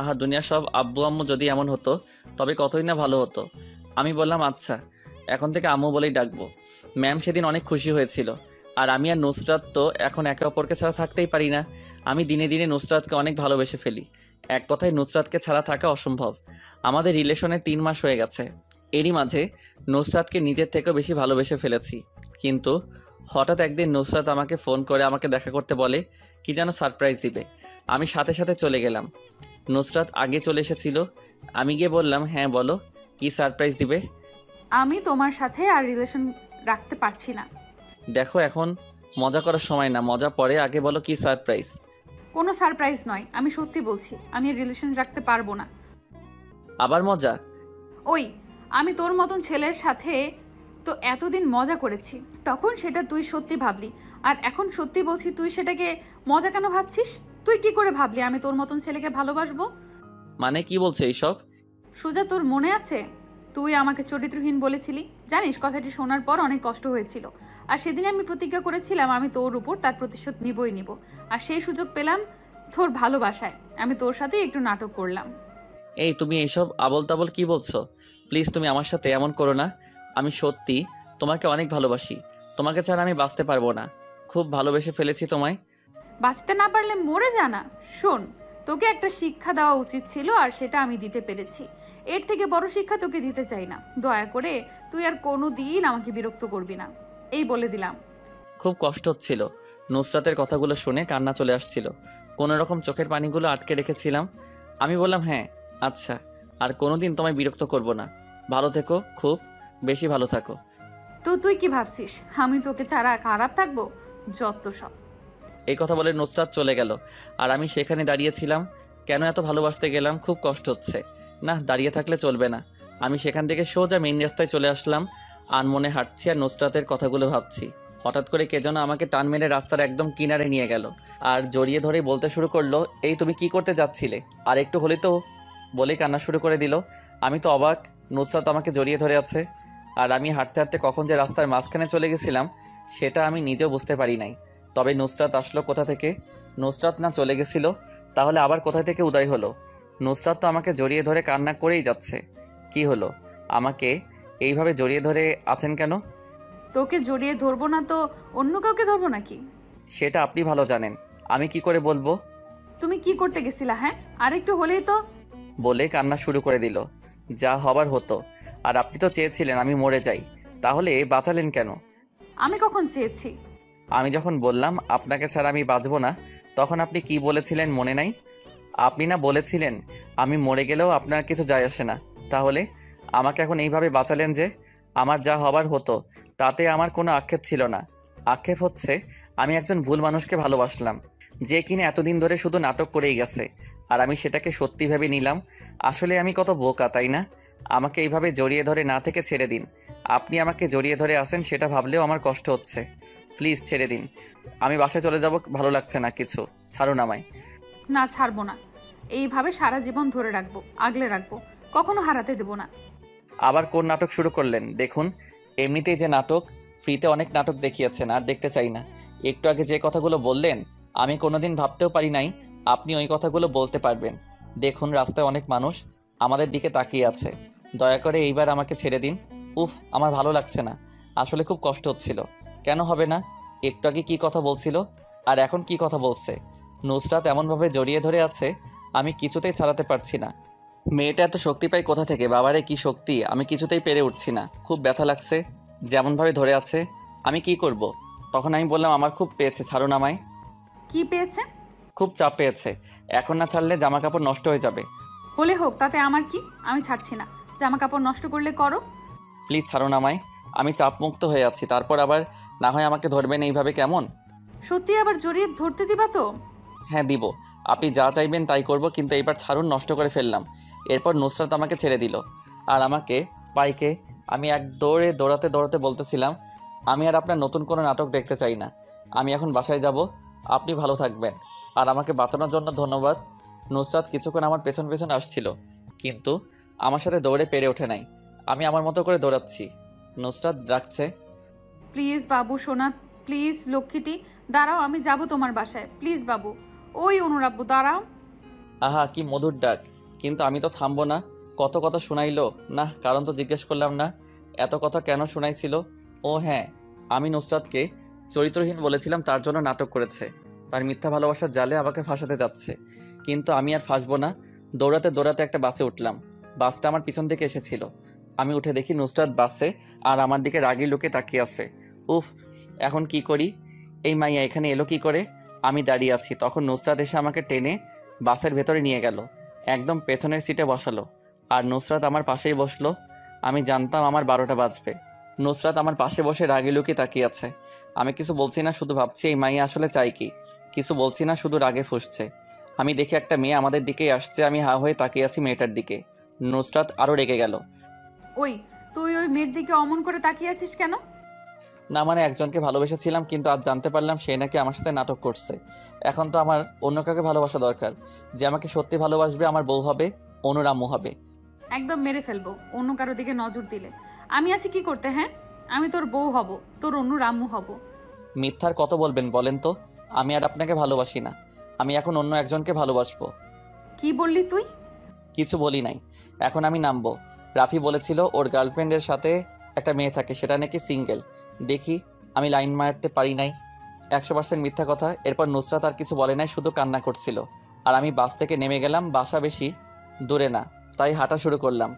Speaker 1: আহা দুনিয়া সব আব্বু আম্মু যদি এমন হতো তবে কতই না ভালো হতো। আমি বললাম আচ্ছা, এখন থেকে আম্মু বলেই ডাকবো। ম্যাম সেদিন অনেক খুশি হয়েছিল। আর আমি আর নুসরাত তো এখন একে অপরকে ছাড়া থাকতেই পারি না। আমি দিনে দিনে নুসরাতকে অনেক ভালোবেসে ফেলি। এক কথায় নুসরাতকে ছাড়া থাকা অসম্ভব। আমাদের রিলেশনে 3 মাস হয়ে গেছে। এরই মাঝে নুসরাতকে নিজের থেকেও বেশি ভালোবেসে ফেলেছি। কিন্তু হঠাৎ একদিন নুসরাত আমাকে ফোন করে আমাকে দেখা করতে বলে, কি যেন সারপ্রাইজ দিবে। আমি সাথে সাথে চলে গেলাম। নুসরাত আগে চলে এসেছিল। আমি গিয়ে বললাম, হ্যাঁ বলো, কি সারপ্রাইজ দিবে?
Speaker 3: আমি তোমার সাথে আর রিলেশন রাখতে পারছি না।
Speaker 1: দেখো এখন মজা করার সময় না, মজা পরে, আগে বলো কি সারপ্রাইজ।
Speaker 3: কোনো সারপ্রাইজ নয়, আমি সত্যি বলছি, আমি রিলেশন রাখতে পারবো না।
Speaker 1: আবার মজা?
Speaker 3: ওই আমি তোর মতন ছেলের সাথে তো এতদিন মজা করেছি, তখন সেটা তুই সত্যি ভাবলি, আর এখন সত্যি বলছি তুই সেটাকে মজা কেন ভাবছিস? তুই কি করে ভাবলি আমি তোর মতন ছেলেকে ভালোবাসবো?
Speaker 1: মানে কি বলছে এইসব?
Speaker 3: সুজা, তোর মনে আছে তুই আমাকে চরিত্রহীন বলেছিলি? জানিস কথাটি শোনার পর অনেক কষ্ট হয়েছিল। আর সেদিন আমি প্রতিজ্ঞা করেছিলাম আমি তোর উপর তার প্রতিশোধ নিবই নিব। আর সেই সুযোগ পেলাম তোর ভালোবাসায়, আমি তোর সাথে একটু নাটক করলাম।
Speaker 1: এই তুমি এইসব আবল তাবল কি বলছো? প্লিজ তুমি আমার সাথে এমন করো না। আমি সত্যি তোমাকে অনেক ভালোবাসি। তোমাকে ছাড়া আমি বাঁচতে পারবো না। খুব ভালোবেসে ফেলেছি তোমায়।
Speaker 3: বাঁচতে না পারলে মরে জানা। শোন, তোকে একটা শিক্ষা দেওয়া উচিত ছিল, আর সেটা আমি দিতে পেরেছি। এর থেকে বড় শিক্ষা তোকে দিতে চাই না। দয়া করে তুই আর কোনো দিন আমাকে বিরক্ত করবি না, এই বলে দিলাম।
Speaker 1: খুব কষ্ট হচ্ছিল। নুসরাতের কথাগুলো শুনে কান্না চলে আসছিল। কোনো রকম চোখের পানিগুলো আটকে রেখেছিলাম। আমি বললাম, হ্যাঁ আচ্ছা, আর কোনোদিন তোমায় বিরক্ত করব না। ভালো থেকো, খুব বেশি ভালো থাকো।
Speaker 3: তো তুই কি ভাবছিস আমি তোকে ছাড়া খারাপ থাকবো? যত সব।
Speaker 1: এই কথা বলে নুসরাত চলে গেল, আর আমি সেখানে দাঁড়িয়েছিলাম। কেন এত ভালোবাসতে গেলাম, খুব কষ্ট হচ্ছে। না, দাঁড়িয়ে থাকলে চলবে না। আমি সেখান থেকে সোজা মেইন রাস্তায় চলে আসলাম। আনমনে হাঁটছি আর নুসরাতের কথাগুলো ভাবছি। হঠাৎ করে কে যেন আমাকে টান মেরে রাস্তার একদম কিনারে নিয়ে গেল, আর জড়িয়ে ধরে বলতে শুরু করলো, এই তুমি কি করতে যাচ্ছিলে? আর একটু হলে তো, বলেই কান্না শুরু করে দিল। আমি তো অবাক, নুসরাত আমাকে জড়িয়ে ধরে আছে। আর আমি হাঁটতে হাঁটতে কখন যে রাস্তার মাঝখানে চলে গেছিলাম সেটা আমি নিজেও বুঝতে পারি নাই। তবে নুসরাত আসলো কোথা থেকে? নুসরাত না চলে গেছিল, তাহলে আবার কোথা থেকে উদয় হলো? নুসরাত তো আমাকে জড়িয়ে ধরে কান্না করেই যাচ্ছে। কি হলো? আমাকে এইভাবে জড়িয়ে ধরে আছেন কেন?
Speaker 3: তোকে জড়িয়ে ধরবো না তো অন্য কাউকে ধরবো নাকি?
Speaker 1: সেটা আপনি ভালো জানেন, আমি কি করে বলবো?
Speaker 3: তুমি কি করতে গেছিলা? হ্যাঁ, আরেকটু হলেই তো।
Speaker 1: বলে কান্না শুরু করে দিল। যা হবার হতো। আর আপনি তো চেয়েছিলেন আমি মরে যাই, তাহলে বাঁচালেন কেন?
Speaker 3: আমি কখন চেয়েছি?
Speaker 1: আমি যখন বললাম আপনাকে ছাড়া আমি বাঁচবো না, তখন আপনি কি বলেছিলেন মনে নাই? আপনি না বলেছিলেন আমি মরে গেলেও আপনার কিছু যায় আসে না। তাহলে আমাকে এখন এইভাবে বাঁচালেন যে? আমার যা হবার হতো তাতে আমার কোনো আক্ষেপ ছিল না। আক্ষেপ হচ্ছে আমি একজন ভুল মানুষকে ভালোবাসলাম, যে কিনা এতদিন ধরে শুধু নাটক করেই গেছে, আর আমি সেটাকে সত্যি ভেবে নিলাম। আসলে আমি কত বোকা, তাই না? আমাকে এইভাবে জড়িয়ে ধরে না থেকে ছেড়ে দিন। আপনি আমাকে জড়িয়ে ধরে আসেন সেটা ভাবলেও আমার কষ্ট হচ্ছে। প্লিজ ছেড়ে দিন। আমি বাসায় চলে যাব, ভালো লাগছে না কিছু। ছাড়ুন আমায়।
Speaker 3: না, ছাড়বো না। এইভাবে সারা জীবন ধরে রাখবো, আগলে রাখবো, কখনো হারাতে দেবো না।
Speaker 1: আবার কোন নাটক শুরু করলেন? দেখুন, এমনিতেই যে নাটক, ফ্রিতে অনেক নাটক দেখিয়েছেন, আর দেখতে চাই না। একটু আগে যে কথাগুলো বললেন আমি কোনোদিন ভাবতেও পারি নাই আপনি ওই কথাগুলো বলতে পারবেন। দেখুন, রাস্তায় অনেক মানুষ আমাদের দিকে তাকিয়ে আছে। দয়া করে এইবার আমাকে ছেড়ে দিন। উফ, আমার ভালো লাগছে না। আসলে খুব কষ্ট হচ্ছিল। কেন হবে না? একটু আগে কি কথা বলছিল আর এখন কি কথা বলছে। নুসরাত এমনভাবে জড়িয়ে ধরে আছে আমি কিছুতেই ছাড়াতে পারছি না। মেয়েটা এত শক্তি পায় কোথা থেকে? বাবারে কি শক্তি! আমি কিছুতেই পেরে উঠছি না, খুব ব্যথা লাগছে। যেমনভাবে ধরে আছে আমি কি করব? তখন আমি বললাম আমার খুব পেয়েছে, ছাড়ুন আমায়।
Speaker 3: কি পেয়েছে?
Speaker 1: খুব চাপ পেয়েছে, এখন না ছাড়লে জামা কাপড় নষ্ট হয়ে যাবে।
Speaker 3: হলে হোক, তাতে আমার কি? আমি ছাড়ছি না। জামা কাপড় নষ্ট করলে করো।
Speaker 1: প্লিজ ছাড়ুন আমায়, আমি চাপমুক্ত হয়ে আছি। তারপর আবার না হয় আমাকে ধরবেন এইভাবে, কেমন?
Speaker 3: সত্যি আবার জড়িয়ে ধরতে দিবা তো?
Speaker 1: হ্যাঁ দিব, আপনি যা চাইবেন তাই করব, কিন্তু এইবার ছাড়ুন, নষ্ট করে ফেললাম। এরপর নুসরাত আমাকে ছেড়ে দিল আর আমাকে পাইকে আমি এক দৌড়ে দৌড়াতে দৌড়াতে বলতেছিলাম আমি আর আপনার নতুন কোনো নাটক দেখতে চাই না। আমি এখন বাসায় যাব, আপনি ভালো থাকবেন। আর আমাকে বাঁচানোর জন্য ধন্যবাদ। নুসরাত কিছুক্ষণ আমার পেছন পেছন আসছিল, কিন্তু আমার সাথে দৌড়ে পেরে ওঠে নাই। আমি আমার মতো করে দৌড়াচ্ছি। নুসরাত ডাকছে,
Speaker 3: প্লিজ বাবু সোনা, প্লিজ লক্ষ্মীটি, দাঁড়াও, আমি যাব তোমার বাসায়। প্লিজ বাবু, ওই অনুরাব্বু দাঁড়াও।
Speaker 1: আহা কি মধুর ডাক, কিন্তু আমি তো থামবো না। কত কথা শুনাইলো না, কারণ তো জিজ্ঞেস করলাম না এত কথা কেন শুনাইছিল। ও হ্যাঁ, আমি নুসরাতকে চরিত্রহীন বলেছিলাম, তার জন্য নাটক করেছে। তার মিথ্যা ভালোবাসার জালে আমাকে ফাঁসাতে যাচ্ছে, কিন্তু আমি আর ফাঁসবো না। দৌড়াতে দৌড়াতে একটা বাসে উঠলাম। বাসটা আমার পিছন থেকে এসেছিল। আমি উঠে দেখি নুসরাত বাসে আর আমার দিকে রাগি লোকে তাকিয়ে আছে। উফ, এখন কি করি? এই মাইয়া এখানে এলো কি করে? আমি দাঁড়িয়ে আছি, তখন নুসরাত এসে আমাকে টেনে বাসের ভেতরে নিয়ে গেল, একদম পেছনের সিটে বসালো। আর নুসরাত আমার পাশেই বসলো। আমি জানতাম আমার 12টা বাজবে। নুসরাত আমার পাশে বসে রাগি লুকিয়ে তাকিয়ে আছে। আমি কিছু বলছি না, শুধু ভাবছি এই মাইয়া আসলে চাই কি। কিছু বলছি না, শুধু রাগে ফুঁসছে। আমি দেখি একটা মেয়ে আমাদের দিকেই আসছে। আমি হা হয়ে তাকিয়ে আছি মেয়েটার দিকে। নুসরাত আরও রেগে গেল।
Speaker 3: ওই, তুই ওই মেয়ের দিকে অমন করে তাকিয়ে আছিস কেন?
Speaker 1: না মানে একজনকে ভালোবেসেছিলাম, কিন্তু আজ জানতে পারলাম সে নাকি আমার সাথে নাটক করছে। এখন তো আমার অন্য কাউকে ভালোবাসা দরকার, যে আমাকে সত্যি ভালোবাসবে, আমার বউ হবে, অনুরাম্য হবে।
Speaker 3: একদম মেরে ফেলবো অন্য কারো দিকে নজর দিলে। আমি আছি কি করতে? হ্যাঁ, আমি তোর বউ হব, তোর অনুরাম্য হব।
Speaker 1: মিথ্যার কত বলবেন বলেন তো? আমি আর আপনাকে ভালোবাসি না, আমি এখন অন্য একজনকে ভালোবাসবো।
Speaker 3: কি বললি তুই?
Speaker 1: কিছু বলি নাই। এখন আমি নামবো। রাফি বলেছিল ওর গার্লফ্রেন্ডের সাথে একটা মেয়ে থাকে, সেটা নাকি সিঙ্গেল। দেখি আমি লাইন মারতে পারি নাই। 100% মিথ্যা কথা। এরপর নুসরাত আর কিছু বলে নাই, শুধু কান্না করছিল। আর আমি বাস থেকে নেমে গেলাম। বাসা বেশি দূরে না, তাই হাঁটা শুরু করলাম।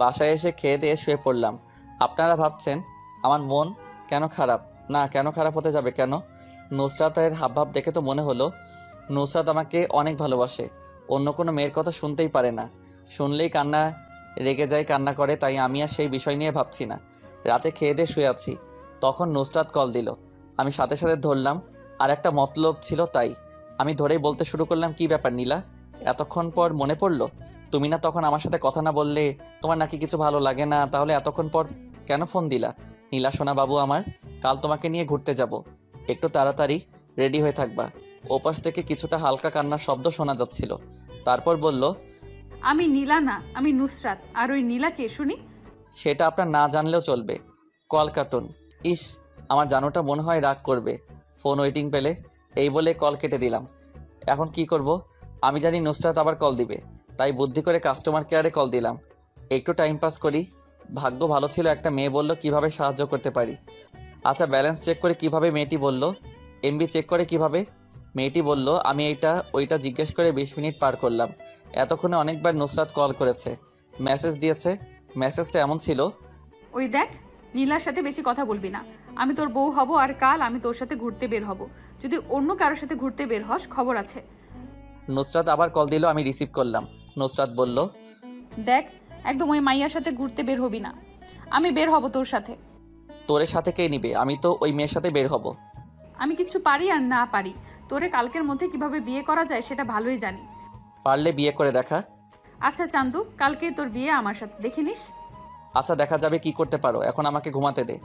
Speaker 1: বাসায় এসে খেয়ে দিয়ে শুয়ে পড়লাম। আপনারা ভাবছেন আমার মন কেন খারাপ? না, কেন খারাপ হতে যাবে কেন? নুসরাতের হাবভাব দেখে তো মনে হলো নুসরাত আমাকে অনেক ভালোবাসে। অন্য কোনো মেয়ের কথা শুনতেই পারে না, শুনলেই কান্না, রেগে যায়, কান্না করে। তাই আমি আর সেই বিষয় নিয়ে ভাবছি না। রাতে খেয়ে দিয়ে শুয়ে আছি, তখন নুসরাত কল দিল। আমি সাথে সাথে ধরলাম, আর একটা মতলব ছিল তাই আমি ধরেই বলতে শুরু করলাম, কি ব্যাপার নীলা? এতক্ষণ পর মনে পড়লো? তুমি না তখন আমার সাথে কথা না বললে তোমার নাকি কিছু ভালো লাগে না, তাহলে এতক্ষণ পর কেন ফোন দিলা? নীলা সোনা বাবু আমার, কাল তোমাকে নিয়ে ঘুরতে যাব, একটু তাড়াতাড়ি রেডি হয়ে থাকবা। ওপাশ থেকে কিছুটা হালকা কান্নার শব্দ শোনা যাচ্ছিল। তারপর বলল,
Speaker 3: আমি নীলা না, আমি নুসরাত। আর ওই নীলা কে শুনি?
Speaker 1: সেটা আপনার না জানলেও চলবে। কল কাটুন। ইস, আমার জানোটা মনে হয় রাগ করবে ফোন ওয়েটিং পেলে। এই বলে কল কেটে দিলাম। এখন কি করব? আমি জানি নুসরাত আবার কল দিবে, তাই বুদ্ধি করে কাস্টমার কেয়ারে কল দিলাম। একটু টাইম পাস করি। ভাগ্য ভালো ছিল, একটা মেয়ে বলল কিভাবে সাহায্য করতে পারি। আচ্ছা, ব্যালেন্স চেক করে কিভাবে? মেয়েটি বলল। এমবি চেক করে কিভাবে? মেয়েটি বলল। আমি এইটা ওইটা জিজ্ঞেস করে 20 মিনিট পার করলাম। এতক্ষণে অনেকবার নুসরাত কল করেছে, মেসেজ দিয়েছে। মেসেজটা এমন ছিল,
Speaker 3: ওই দেখ, নীলার সাথে বেশি কথা বলবি না। আমি তোর বউ হব, আর কাল আমি তোর সাথে ঘুরতে বের হব। যদি অন্য কারোর সাথে ঘুরতে বের হস, খবর আছে।
Speaker 1: নুসরাত আবার কল দিল। আমি রিসিভ করলাম। নুসরাত বলল,
Speaker 3: দেখ, একদম ওই মাইয়ার সাথে ঘুরতে বের হবি না। আমি বের হব তোর সাথে।
Speaker 1: তোরে সাথে কে নিবে? আমি তো ওই মেয়ের সাথে বের হব।
Speaker 3: আমি কিচ্ছু পারি আর না পারি, তোরে কালকের মধ্যে কিভাবে বিয়ে করা যায় সেটা ভালোই জানি।
Speaker 1: পারলে বিয়ে করে দেখা।
Speaker 3: আচ্ছা চান্দু, কালকে তোর বিয়ে আমার সাথে, দেখে নিস।
Speaker 1: আচ্ছা দেখা যাবে কি করতে পারো, এখন আমাকে ঘুমাতে দে।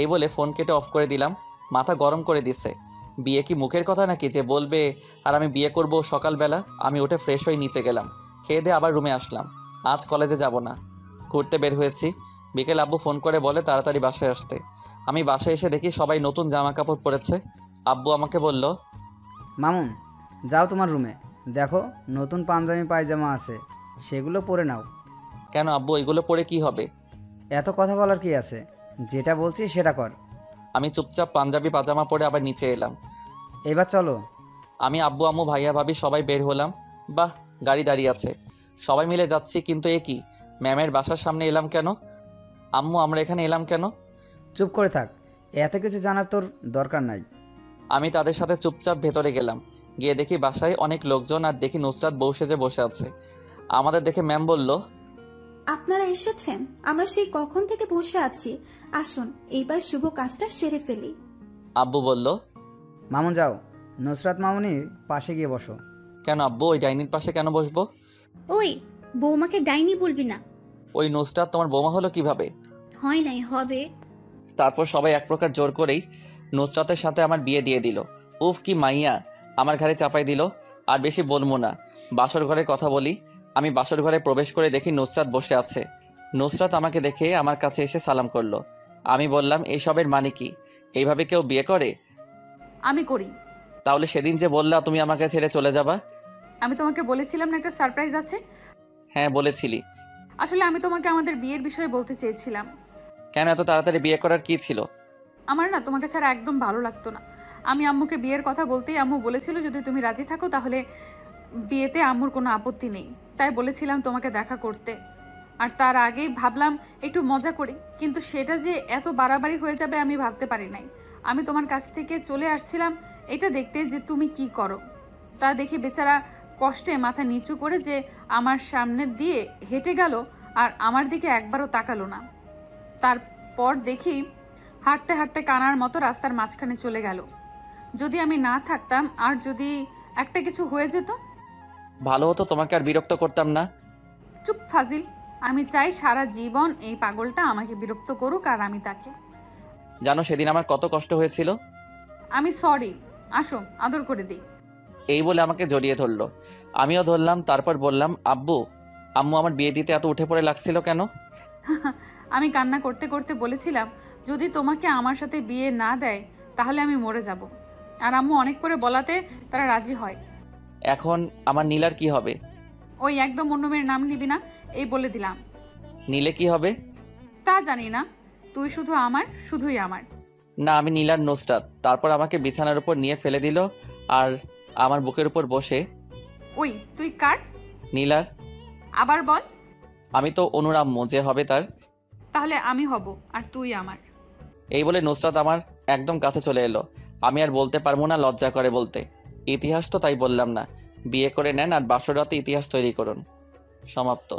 Speaker 1: এই বলে ফোন কেটে অফ করে দিলাম। মাথা গরম করে দিচ্ছে। বিয়ে কি মুখের কথা নাকি যে বলবে আর আমি বিয়ে করব সকালবেলা? আমি উঠে ফ্রেশ হয়ে নিচে গেলাম, খেয়ে দিয়ে আবার রুমে আসলাম। আজ কলেজে যাব না, ঘুরতে বের হয়েছি। বিকেল আব্বু ফোন করে বলে তাড়াতাড়ি বাসায় আসতে। আমি বাসায় এসে দেখি সবাই নতুন জামা কাপড় পরেছে। আব্বু আমাকে বলল,
Speaker 5: মামুন, যাও তোমার রুমে, দেখো নতুন পাঞ্জাবি পায়জামা আছে, সেগুলো পরে নাও।
Speaker 1: কেন আব্বু, এগুলো পরে কি হবে?
Speaker 5: এত কথা বলার কি আছে, যেটা বলছি সেটা কর।
Speaker 1: আমি চুপচাপ পাঞ্জাবি পাজামা পরে আবার নিচে এলাম।
Speaker 5: এবার চলো।
Speaker 1: আমি আব্বু আম্মু ভাইয়া ভাবি সবাই বের হলাম। বাহ, গাড়ি দাঁড়িয়ে আছে, সবাই মিলে যাচ্ছি। কিন্তু এ কি, ম্যামের বাসার সামনে এলাম কেন? আম্মু আমরা এখানে এলাম কেন?
Speaker 5: চুপ করে থাক, এত কিছু জানার তোর দরকার নাই।
Speaker 1: আমি তাদের সাথে চুপচাপ ভেতরে গেলাম। গিয়ে দেখি বাসায় অনেক লোকজন, আর দেখি নুসরাত বউ সেজে বসে আছে। আমাদের দেখে ম্যাম বলল,
Speaker 7: আপনারা এসেছেন? আমরা সেই কখন থেকে বসে আছি, আসুন এইবার শুভ কাজটা সেরে ফেলি।
Speaker 1: আব্বু বলল,
Speaker 5: মামুন যাও, নুসরাত মামুনির পাশে গিয়ে বসো।
Speaker 1: কেন আব্বু, ওই ডাইনির পাশে কেন বসবো?
Speaker 6: ওই বৌমাকে ডাইনি বলবি না।
Speaker 1: ওই নুসরাত তোমার বৌমা হলো কিভাবে?
Speaker 6: হয় নাই, হবে।
Speaker 1: তারপর সবাই এক প্রকার জোর করেই নুসরাতের সাথে আমার বিয়ে দিয়ে দিল। উফ কি মাইয়া, আমার ঘাড়ে চাপাই দিল। আর বেশি বলবো না, বাসর ঘরের কথা বলি। আমি বাসর ঘরে প্রবেশ করে দেখি নুসরাত বসে আছে। নুসরাত আমাকে দেখে আমার কাছে এসে সালাম করলো। আমি বললাম, এইসবের মানে কি? এইভাবে কেউ বিয়ে করে?
Speaker 3: আমি করি।
Speaker 1: তাহলে সেদিন যে বললা তুমি আমাকে ছেড়ে চলে যাবা?
Speaker 3: আমি তোমাকে বলেছিলাম না একটা সারপ্রাইজ আছে?
Speaker 1: হ্যাঁ বলেছিলি।
Speaker 3: আসলে আমি তোমাকে আমাদের বিয়ের বিষয়ে বলতে চেয়েছিলাম।
Speaker 1: কেন, এত তাড়াতাড়ি বিয়ে করার কি ছিল?
Speaker 3: আমার না তোমাকে ছাড়া একদম ভালো লাগতো না। আমি আম্মুকে বিয়ের কথা বলতেই আম্মু বলেছিল যদি তুমি রাজি থাকো তাহলে বিয়েতে আম্মুর কোনো আপত্তি নেই। তাই বলেছিলাম তোমাকে দেখা করতে। আর তার আগেই ভাবলাম একটু মজা করি, কিন্তু সেটা যে এত বাড়াবাড়ি হয়ে যাবে আমি ভাবতে পারি নাই। আমি তোমার কাছ থেকে চলে আসছিলাম এটা দেখতে যে তুমি কি করো। তা দেখি বেচারা কষ্টে মাথা নিচু করে যে আমার সামনে দিয়ে হেঁটে গেল, আর আমার দিকে একবারও তাকালো না। তারপর দেখি হাঁটতে হাঁটতে কানার মতো রাস্তার মাঝখানে চলে গেল। যদি আমি না থাকতাম আর যদি একটা কিছু হয়ে যেত?
Speaker 1: ভালো হতো, তোমাকে আর বিরক্ত করতাম না।
Speaker 3: চুপ ফাজিল, আমি চাই সারা জীবন এই পাগলটা আমাকে বিরক্ত করুক আর আমি তাকে।
Speaker 1: জানো সেদিন আমার কত কষ্ট হয়েছিল?
Speaker 3: আমি সরি, আসো আদর করে দিই।
Speaker 1: এই বলে আমাকে জড়িয়ে ধরলো। আমিও ধরলাম। তারপর বললাম, আব্বু আম্মু আমার বিয়ে দিতে এত উঠে পড়ে লাগছিল কেন?
Speaker 3: আমি কান্না করতে করতে বলেছিলাম যদি তোমাকে আমার সাথে বিয়ে না দেয় তাহলে আমি মরে যাব। আর আম্মু অনেক করে বলাতে তারা রাজি হয়।
Speaker 1: এখন আমার নীলার কি হবে?
Speaker 3: ওই একদম অন্য মেয়ের নাম নিবি না, এই বলে দিলাম।
Speaker 1: নীলে কি হবে?
Speaker 3: তা জানি না, তুই শুধু আমার, শুধুই আমার।
Speaker 1: না, আমি নীলার নুসরাত। তারপর আমাকে বিছানার উপর নিয়ে ফেলে দিল আর আমার বুকের উপর বসে,
Speaker 3: ওই তুই কার?
Speaker 1: নীলার।
Speaker 3: আবার বল।
Speaker 1: আমি তো অনুরাম্মু, যে হবে তার।
Speaker 3: তাহলে আমি হব আর তুই আমার।
Speaker 1: এই বলে নুসরাত আমার একদম কাছে চলে এলো। আমি আর বলতে পারবো না, লজ্জা করে বলতে। ইতিহাস তো তাই বললাম না। বিয়ে করে নেন আর বাসর রাতে ইতিহাস তৈরি করুন। সমাপ্ত।